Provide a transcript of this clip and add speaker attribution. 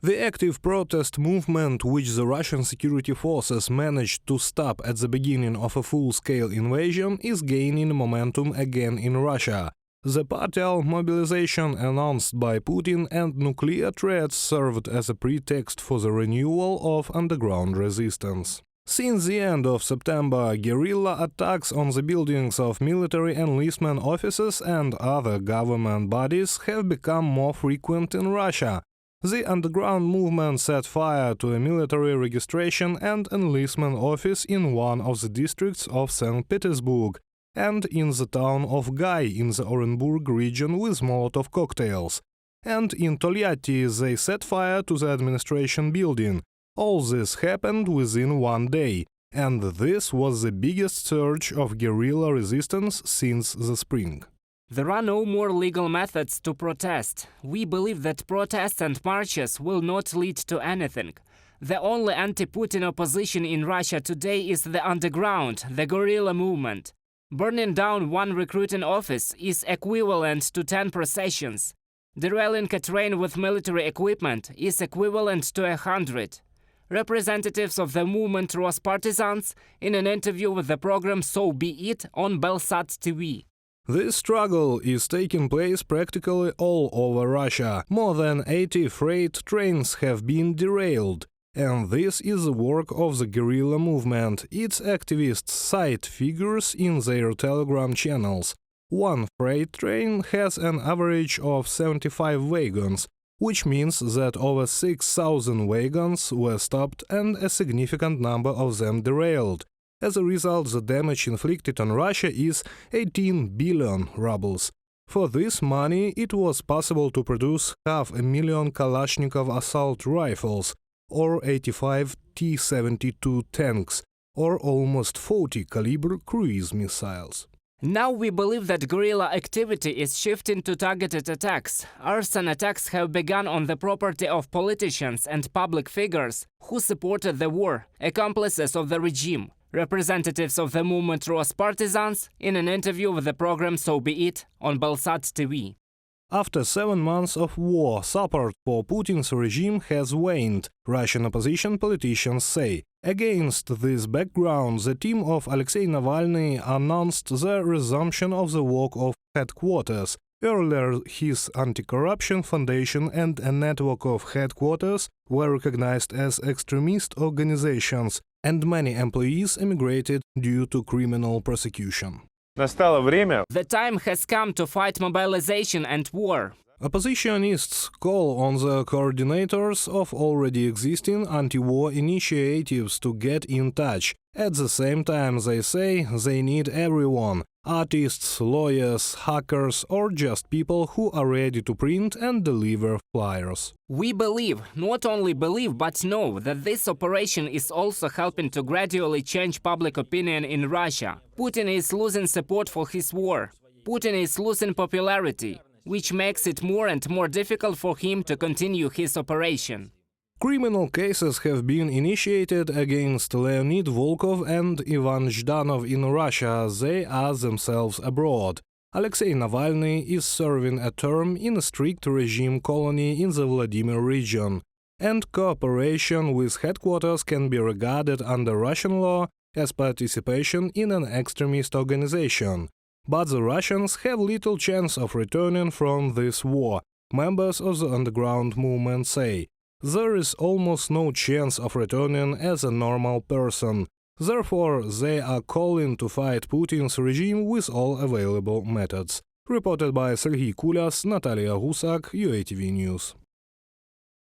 Speaker 1: The active protest movement, which the Russian security forces managed to stop at the beginning of a full-scale invasion, is gaining momentum again in Russia. The partial mobilization announced by Putin and nuclear threats served as a pretext for the renewal of underground resistance. Since the end of September, guerrilla attacks on the buildings of military enlistment offices and other government bodies have become more frequent in Russia. The underground movement set fire to a military registration and enlistment office in one of the districts of St. Petersburg and in the town of Gai in the Orenburg region with Molotov cocktails. And in Tolyatti they set fire to the administration building. All this happened within one day, and this was the biggest surge of guerrilla resistance since the spring.
Speaker 2: There are no more legal methods to protest. We believe that protests and marches will not lead to anything. The only anti-Putin opposition in Russia today is the underground, the guerrilla movement. Burning down one recruiting office is equivalent to 10 processions. Derailing a train with military equipment is equivalent to 100. Representatives of the movement Rus partisans in an interview with the program So Be It on Belsat TV.
Speaker 1: This struggle is taking place practically all over Russia. More than 80 freight trains have been derailed. And this is the work of the guerrilla movement. Its activists cite figures in their Telegram channels. One freight train has an average of 75 wagons, which means that over 6,000 wagons were stopped and a significant number of them derailed. As a result, the damage inflicted on Russia is 18 billion rubles. For this money, it was possible to produce 500,000 Kalashnikov assault rifles, or 85 T-72 tanks, or almost 40 caliber cruise missiles.
Speaker 2: Now we believe that guerrilla activity is shifting to targeted attacks. Arson attacks have begun on the property of politicians and public figures who supported the war, accomplices of the regime. Representatives of the movement Rus partisans in an interview with the program So Be It on Belsat TV.
Speaker 1: After 7 months of war, support for Putin's regime has waned, Russian opposition politicians say. Against this background, the team of Aleksei Navalny announced the resumption of the work of headquarters. Earlier, his anti-corruption foundation and a network of headquarters were recognized as extremist organizations, and many employees emigrated due to criminal prosecution.
Speaker 2: The time has come to fight mobilization and war.
Speaker 1: Oppositionists call on the coordinators of already existing anti-war initiatives to get in touch. At the same time, they say they need everyone – artists, lawyers, hackers or just people who are ready to print and deliver flyers.
Speaker 2: We believe, not only believe but know, that this operation is also helping to gradually change public opinion in Russia. Putin is losing support for his war. Putin is losing popularity, which makes it more and more difficult for him to continue his operation.
Speaker 1: Criminal cases have been initiated against Leonid Volkov and Ivan Zhdanov in Russia. They are themselves abroad. Aleksei Navalny is serving a term in a strict regime colony in the Vladimir region, and cooperation with headquarters can be regarded under Russian law as participation in an extremist organization. But the Russians have little chance of returning from this war, members of the underground movement say. There is almost no chance of returning as a normal person. Therefore, they are calling to fight Putin's regime with all available methods. Reported by Serhiy Kulyas, Natalia Gusak, UATV News.